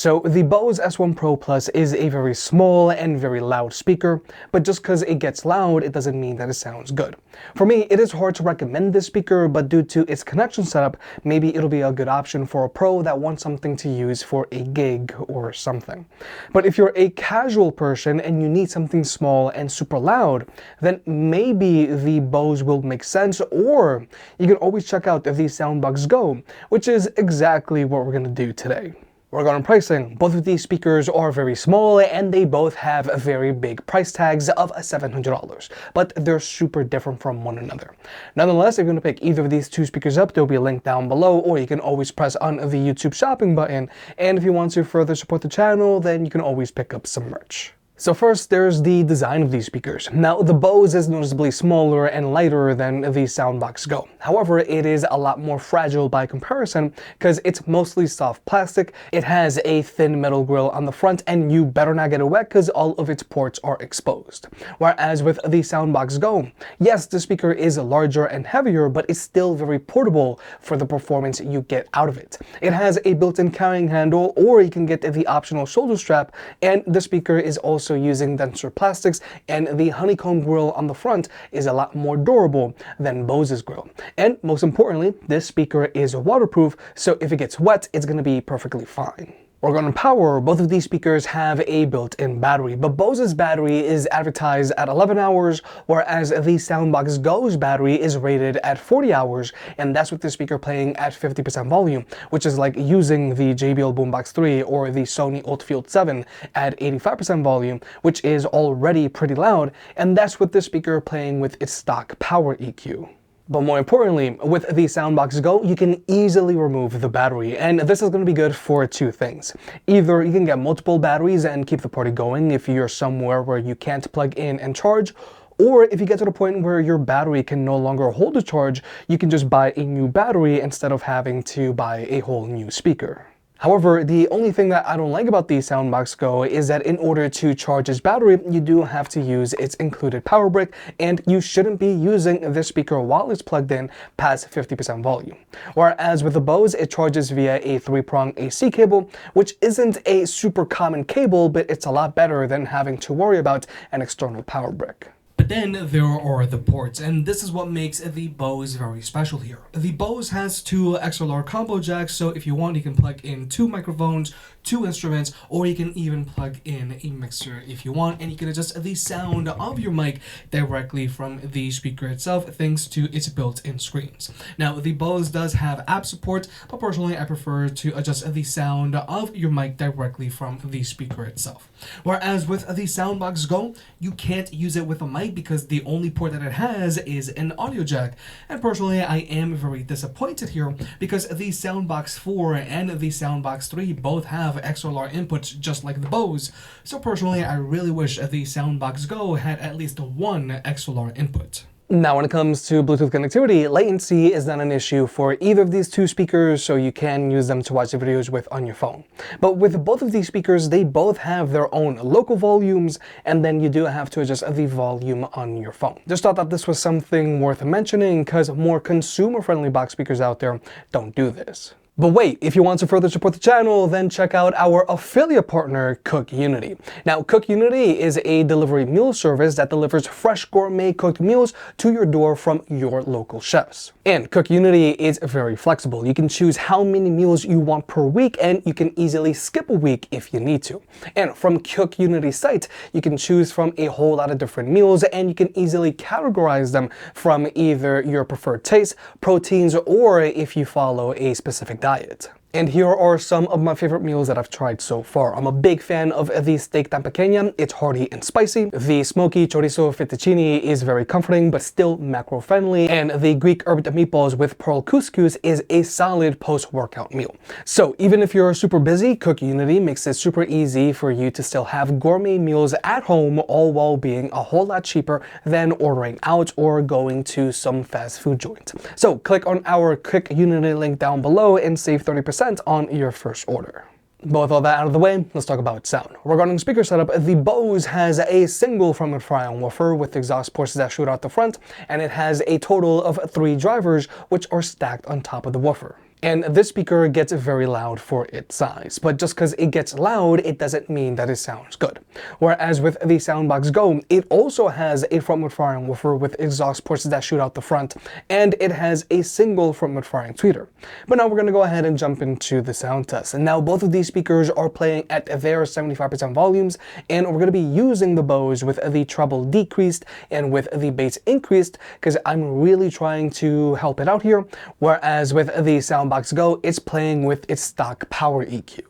So the Bose S1 Pro Plus is a very small and very loud speaker, but just because it gets loud, it doesn't mean that it sounds good. For me, it is hard to recommend this speaker, but due to its connection setup, maybe it'll be a good option for a pro that wants something to use for a gig or something. But if you're a casual person and you need something small and super loud, then maybe the Bose will make sense, or you can always check out the Soundboks Go, which is exactly what we're going to do today. Regarding pricing, both of these speakers are very small and they both have very big price tags of $700, but they're super different from one another. Nonetheless, if you're going to pick either of these two speakers up, there'll be a link down below, or you can always press on the YouTube shopping button. And if you want to further support the channel, then you can always pick up some merch. So first, there's the design of these speakers. Now, the Bose is noticeably smaller and lighter than the Soundboks Go. However, it is a lot more fragile by comparison because it's mostly soft plastic. It has a thin metal grill on the front, and you better not get it wet because all of its ports are exposed. Whereas with the Soundboks Go, yes, the speaker is larger and heavier, but it's still very portable for the performance you get out of it. It has a built-in carrying handle, or you can get the optional shoulder strap, and the speaker is also using denser plastics, and the honeycomb grill on the front is a lot more durable than Bose's grill. And most importantly, this speaker is waterproof, so if it gets wet, it's going to be perfectly fine. Regarding power, both of these speakers have a built-in battery, but Bose's battery is advertised at 11 hours, whereas the Soundboks Go's battery is rated at 40 hours, and that's with the speaker playing at 50% volume, which is like using the JBL Boombox 3 or the Sony Ultifield 7 at 85% volume, which is already pretty loud, and that's with the speaker playing with its stock power EQ. But more importantly, with the Soundboks Go, you can easily remove the battery, and this is going to be good for two things. Either you can get multiple batteries and keep the party going if you're somewhere where you can't plug in and charge, or if you get to the point where your battery can no longer hold a charge, you can just buy a new battery instead of having to buy a whole new speaker. However, the only thing that I don't like about the Soundboks Go is that in order to charge its battery, you do have to use its included power brick, and you shouldn't be using this speaker while it's plugged in past 50% volume. Whereas with the Bose, it charges via a 3-prong AC cable, which isn't a super common cable, but it's a lot better than having to worry about an external power brick. But then there are the ports, and this is what makes the Bose very special here. The Bose has two XLR combo jacks, so if you want, you can plug in 2 microphones, 2 instruments, or you can even plug in a mixer if you want, and you can adjust the sound of your mic directly from the speaker itself thanks to its built-in screens. Now, the Bose does have app support, but personally I prefer to adjust the sound of your mic directly from the speaker itself. Whereas with the Soundboks Go, you can't use it with a mic because the only port that it has is an audio jack. And personally, I am very disappointed here because the Soundboks 4 and the Soundboks 3 both have XLR inputs just like the Bose. So personally, I really wish the Soundboks Go had at least one XLR input. Now, when it comes to Bluetooth connectivity, latency is not an issue for either of these two speakers, so you can use them to watch the videos with on your phone. But with both of these speakers, they both have their own local volumes, and then you do have to adjust the volume on your phone. Just thought that this was something worth mentioning because more consumer-friendly box speakers out there don't do this. But wait, if you want to further support the channel, then check out our affiliate partner, Cook Unity. Now, Cook Unity is a delivery meal service that delivers fresh gourmet cooked meals to your door from your local chefs. And Cook Unity is very flexible. You can choose how many meals you want per week, and you can easily skip a week if you need to. And from Cook Unity's site, you can choose from a whole lot of different meals, and you can easily categorize them from either your preferred taste, proteins, or if you follow a specific diet. And here are some of my favorite meals that I've tried so far. I'm a big fan of the steak tan pequeña. It's hearty and spicy. The smoky chorizo fettuccine is very comforting but still macro-friendly. And the Greek herb meatballs with pearl couscous is a solid post-workout meal. So even if you're super busy, Cook Unity makes it super easy for you to still have gourmet meals at home, all while being a whole lot cheaper than ordering out or going to some fast food joint. So click on our Cook Unity link down below and save 30% on your first order. But with all that out of the way, let's talk about sound. Regarding speaker setup, the Bose has a single front and fry-on woofer with exhaust ports that shoot out the front, and it has a total of 3 drivers which are stacked on top of the woofer. And this speaker gets very loud for its size, but just because it gets loud, it doesn't mean that it sounds good. Whereas with the Soundboks Go, it also has a front-mount firing woofer with exhaust ports that shoot out the front, and it has a single front-mount firing tweeter. But now we're going to go ahead and jump into the sound test. And now both of these speakers are playing at their 75% volumes, and we're going to be using the Bose with the treble decreased and with the bass increased, because I'm really trying to help it out here. Whereas with the Soundboks Go, it's playing with its stock power EQ.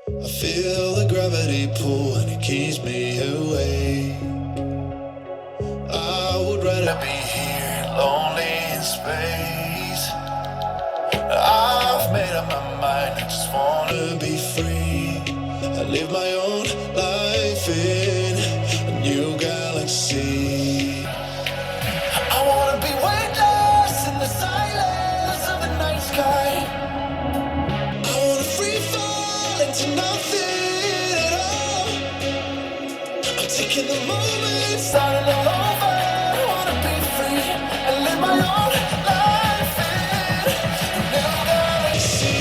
I feel the gravity pull and it keeps me awake. I would rather be here, lonely in space. I've made up my mind, I just wanna be free. I live my own life in a new galaxy. I wanna be weightless in the silence of the night sky. I wanna free fall into nothing at all. I'm taking the moment, starting all over. I wanna be free and live my own life in a new galaxy.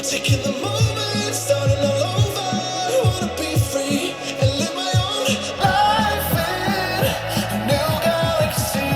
Taking the moment, starting all over. I wanna be free and live my own life in a new galaxy.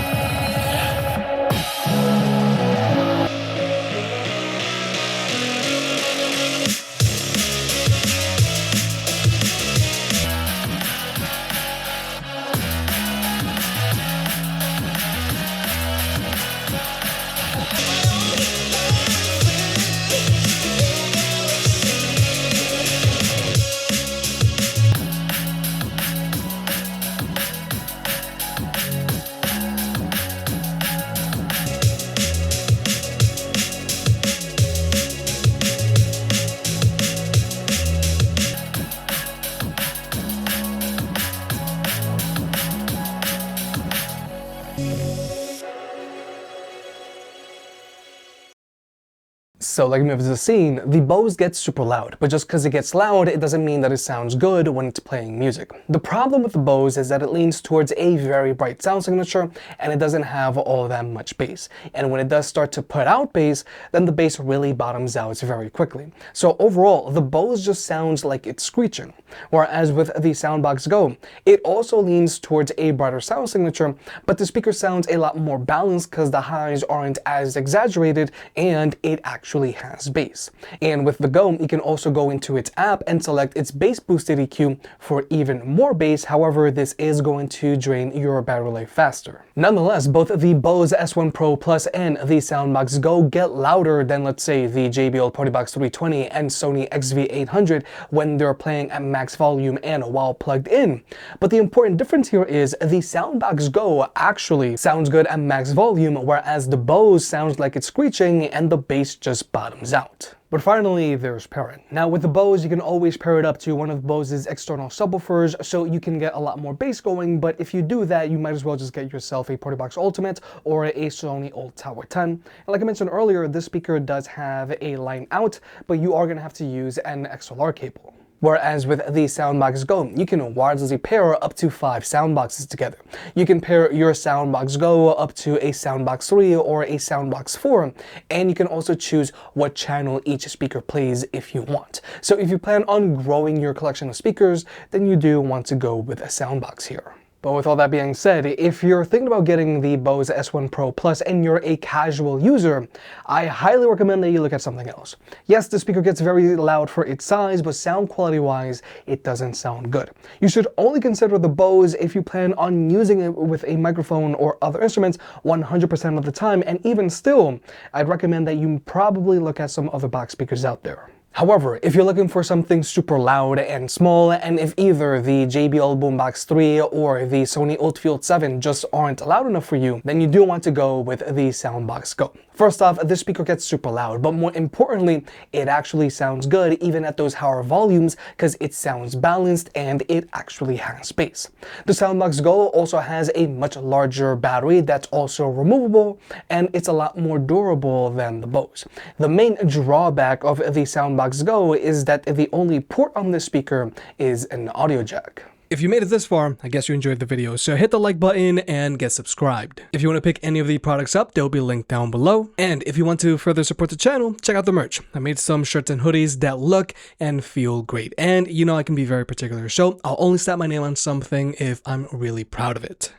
So like maybe the scene, the Bose gets super loud, but just because it gets loud, it doesn't mean that it sounds good when it's playing music. The problem with the Bose is that it leans towards a very bright sound signature, and it doesn't have all that much bass. And when it does start to put out bass, then the bass really bottoms out very quickly. So overall, the Bose just sounds like it's screeching. Whereas with the Soundboks Go, it also leans towards a brighter sound signature, but the speaker sounds a lot more balanced because the highs aren't as exaggerated, and it actually has bass. And with the Go, you can also go into its app and select its bass boosted EQ for even more bass. However, this is going to drain your battery life faster. Nonetheless, both the Bose S1 Pro Plus and the Soundboks Go get louder than, let's say, the JBL PartyBox 320 and Sony XV800 when they're playing at max volume and while plugged in. But the important difference here is the Soundboks Go actually sounds good at max volume, whereas the Bose sounds like it's screeching and the bass just bottoms out. But finally, there's pairing. Now with the Bose, you can always pair it up to one of Bose's external subwoofers, so you can get a lot more bass going, but if you do that, you might as well just get yourself a PartyBox Ultimate or a Sony Old Tower 10. And like I mentioned earlier, this speaker does have a line out, but you are going to have to use an XLR cable. Whereas with the Soundboks Go, you can wirelessly pair up to 5 soundboxes together. You can pair your Soundboks Go up to a Soundboks 3 or a Soundboks 4, and you can also choose what channel each speaker plays if you want. So if you plan on growing your collection of speakers, then you do want to go with a Soundboks here. But with all that being said, if you're thinking about getting the Bose S1 Pro Plus and you're a casual user, I highly recommend that you look at something else. Yes, the speaker gets very loud for its size, but sound quality wise, it doesn't sound good. You should only consider the Bose if you plan on using it with a microphone or other instruments 100% of the time, and even still, I'd recommend that you probably look at some other box speakers out there. However, if you're looking for something super loud and small, and if either the JBL Boombox 3 or the Sony Ultifield 7 just aren't loud enough for you, then you do want to go with the Soundboks Go. First off, this speaker gets super loud, but more importantly, it actually sounds good even at those higher volumes because it sounds balanced and it actually has bass. The Soundboks Go also has a much larger battery that's also removable, and it's a lot more durable than the Bose. The main drawback of the Soundboks Go is that the only port on this speaker is an audio jack. If you made it this far, I guess you enjoyed the video, so hit the like button and get subscribed. If you want to pick any of the products up, they'll be linked down below. And if you want to further support the channel, check out the merch. I made some shirts and hoodies that look and feel great. And you know I can be very particular, so I'll only slap my name on something if I'm really proud of it.